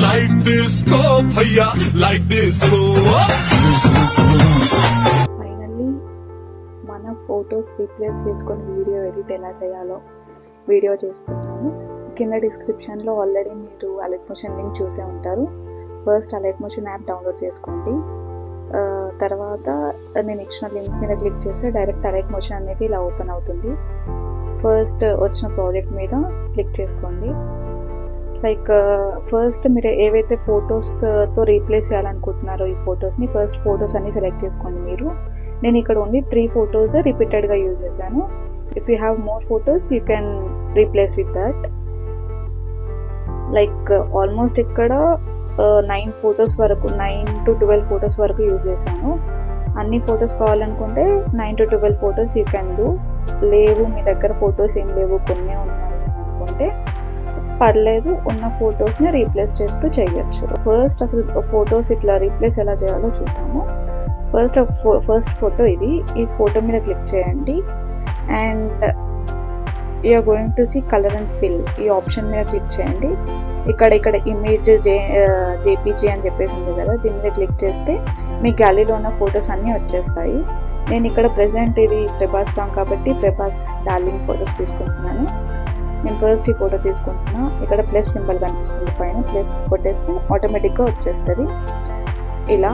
Light disco, bhaiya, light disco. Finally మన photos replace చేసుకొని video edit ఎలా చేయాలో వీడియో చేస్తున్నాను. కింద డిస్క్రిప్షన్లో ఆల్రెడీ మీరు అలర్ట్ మోషన్ లింక్ చూసే ఉంటారు. First alert motion app download చేసుకోండి. తర్వాత నేను ఇచ్చిన లింక్ మీద క్లిక్ చేస్తే డైరెక్ట్ అలర్ట్ మోషన్ అనేది ఇలా ఓపెన్ అవుతుంది. ఫస్ట్ వచ్చిన ప్రాజెక్ట్ మీద క్లిక్ చేసుకోండి. లైక్ ఫస్ట్ మీరు ఏవైతే ఫొటోస్తో రీప్లేస్ చేయాలనుకుంటున్నారో ఈ ఫొటోస్ని ఫస్ట్ ఫొటోస్ అన్ని సెలెక్ట్ చేసుకోండి. నేను ఇక్కడ ఓన్లీ 3 ఫొటోస్ రిపీటెడ్గా యూజ్ చేశాను. If you have more photos you can replace with that. Like almost ఇక్కడ 9 ఫొటోస్ వరకు 9 to 12 ఫొటోస్ వరకు యూజ్ చేశాను. అన్ని ఫొటోస్ కావాలనుకుంటే 9 to 12 photos you can do. లేవు మీ దగ్గర ఫొటోస్ ఏం లేవు కొన్ని ఉన్నాయి అనుకుంటే పర్లేదు, ఉన్న ఫొటోస్ని రీప్లేస్ చేస్తూ చేయొచ్చు. ఫస్ట్ అసలు ఫొటోస్ ఇట్లా రీప్లేస్ ఎలా చేయాలో చూద్దాము. ఫస్ట్ ఫోటో ఇది. ఈ ఫోటో మీద క్లిక్ చేయండి and you are going to see colour and fill. ఈ ఆప్షన్ మీద క్లిక్ చేయండి. ఇక్కడ ఇమేజ్ జేపీజీ అని చెప్పేసి ఉంది కదా, దీని మీద క్లిక్ చేస్తే మీ గ్యాలరీలో ఉన్న ఫొటోస్ అన్నీ వచ్చేస్తాయి. నేను ఇక్కడ ప్రెసెంట్ ఇది ప్రభాస్ సాంగ్ కాబట్టి ప్రభాస్ డార్లింగ్ ఫొటోస్ తీసుకుంటున్నాను. నేను ఫస్ట్ ఈ ఫోటో తీసుకుంటున్నా. ఇక్కడ ప్లస్ సింబల్ కనిపిస్తుంది పైన, ప్లస్ కొట్టేస్తే ఆటోమేటిక్గా వచ్చేస్తుంది ఇలా.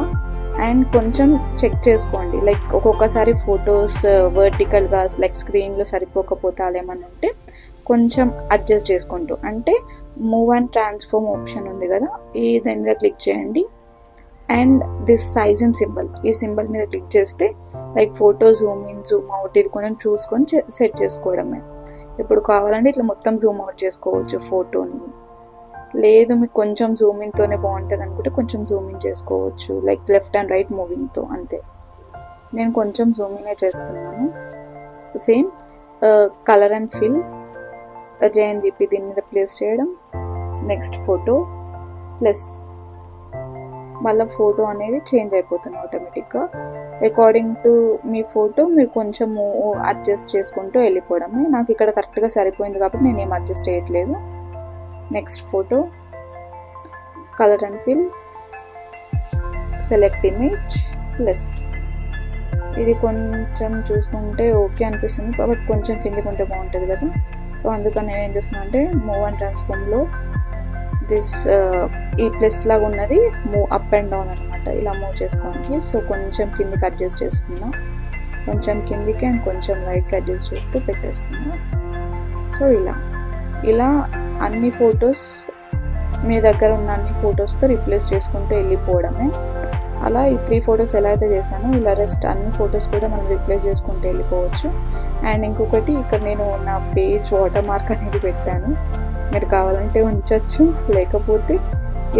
అండ్ కొంచెం చెక్ చేసుకోండి, లైక్ ఒక్కొక్కసారి ఫొటోస్ వర్టికల్గా లైక్ స్క్రీన్లో సరిపోకపోతే అలా ఏమన్నా ఉంటే కొంచెం అడ్జస్ట్ చేసుకుంటూ, అంటే మూవ్ అండ్ ట్రాన్స్ఫార్మ్ ఆప్షన్ ఉంది కదా, ఈ దాని మీద క్లిక్ చేయండి. And this size and symbol, ఈ సింబల్ మీద క్లిక్ చేస్తే like photo Zoom in Zoom out ఇది కొంచెం చూసుకొని సెట్ చేసుకోవడమే. ఇప్పుడు కావాలంటే ఇట్లా మొత్తం జూమ్ అవుట్ చేసుకోవచ్చు ఫోటోని. లేదు మీకు కొంచెం జూమ్ ఇన్తోనే బాగుంటుంది అనుకుంటే కొంచెం జూమ్ ఇన్ చేసుకోవచ్చు, లైక్ లెఫ్ట్ అండ్ రైట్ మూవింగ్తో అంతే. నేను కొంచెం జూమ్ ఇన్ చేస్తున్నాను. సేమ్ కలర్ అండ్ ఫిల్ జేఎన్జీపీ దీని మీద ప్లేస్ చేయడం. నెక్స్ట్ ఫోటో ప్లస్ మళ్ళీ ఫోటో అనేది చేంజ్ అయిపోతుంది ఆటోమేటిక్గా. అకార్డింగ్ టు మీ ఫోటో మీరు కొంచెం అడ్జస్ట్ చేసుకుంటూ వెళ్ళిపోవడమే. నాకు ఇక్కడ కరెక్ట్గా సరిపోయింది కాబట్టి నేను ఏం అడ్జస్ట్ చేయట్లేదు. Next photo colour and fill select image plus. ఇది కొంచెం చూసుకుంటే ఓకే అనిపిస్తుంది కాబట్టి కొంచెం కిందికి ఉంటే బాగుంటుంది కదా. సో అందుకని నేను ఏం చేస్తున్నా అంటే మూవ్ అండ్ ట్రాన్స్ఫార్మ్లో దిస్ ఈ ప్లస్ లాగా ఉన్నది మూవ్ అప్ అండ్ డౌన్ అనమాట, ఇలా మూవ్ చేసుకోవడానికి. సో కొంచెం కిందికి అడ్జస్ట్ చేస్తున్నా, కొంచెం కిందికి అండ్ కొంచెం రైట్కి అడ్జస్ట్ చేస్తూ పెట్టేస్తున్నా. సో ఇలా అన్ని ఫొటోస్ మీ దగ్గర ఉన్న అన్ని ఫొటోస్తో రీప్లేస్ చేసుకుంటూ వెళ్ళిపోవడమే. అలా ఈ 3 ఫొటోస్ ఎలా అయితే చేశానో ఇలా రెస్ట్ అన్ని ఫొటోస్ కూడా మనం రీప్లేస్ చేసుకుంటూ వెళ్ళిపోవచ్చు. అండ్ ఇంకొకటి ఇక్కడ నేను నా పేజ్ వాటర్ మార్క్ అనేది పెట్టాను, మీరు కావాలంటే ఉంచవచ్చు, లేకపోతే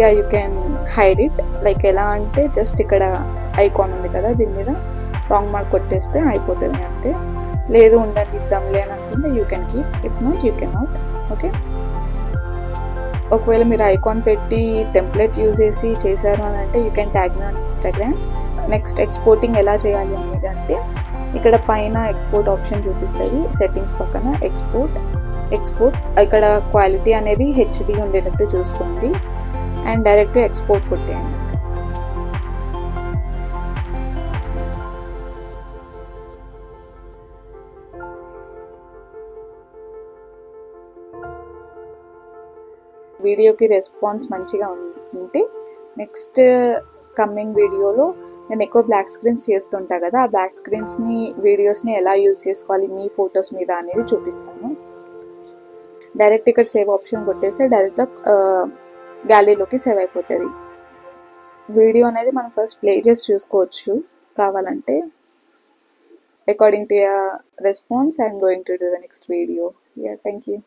yeah you can hide it. Like ఎలా అంటే జస్ట్ ఇక్కడ ఐకాన్ ఉంది కదా, దీని మీద రాంగ్ మార్క్ కొట్టేస్తే అయిపోతుంది అంతే. లేదు ఉండండి ఇద్దాంలే అని అనుకుంటే you can keep, if not you can not. Okay, ఒకవేళ మీరు ఐకాన్ పెట్టి టెంప్లెట్ యూజ్ చేసి చేశారు అని అంటే you can tag me on Instagram. Next exporting ఎలా చేయాలి అనేది అంటే ఇక్కడ పైన ఎక్స్పోర్ట్ ఆప్షన్ చూపిస్తుంది, సెట్టింగ్స్ పక్కన ఎక్స్పోర్ట్ ఇక్కడ క్వాలిటీ అనేది హెచ్డి ఉండేటట్టు చూసుకోండి అండ్ డైరెక్ట్గా ఎక్స్పోర్ట్ కొట్టేయండి. వీడియోకి రెస్పాన్స్ మంచిగా ఉంటే నెక్స్ట్ కమింగ్ వీడియోలో నేను ఎక్కువ బ్లాక్ స్క్రీన్స్ చేస్తుంటా కదా, ఆ బ్లాక్ స్క్రీన్స్ని వీడియోస్ని ఎలా యూజ్ చేసుకోవాలి మీ ఫొటోస్ మీద అనేది చూపిస్తాను. డైరెక్ట్ ఇక్కడ సేవ్ ఆప్షన్ కొట్టేస్తే డైరెక్ట్గా గ్యాలరీలోకి సేవ్ అయిపోతుంది. వీడియో అనేది మనం ఫస్ట్ ప్లే చేసి చూసుకోవచ్చు కావాలంటే. According to your response I'm going to do the next video. Yeah, thank you.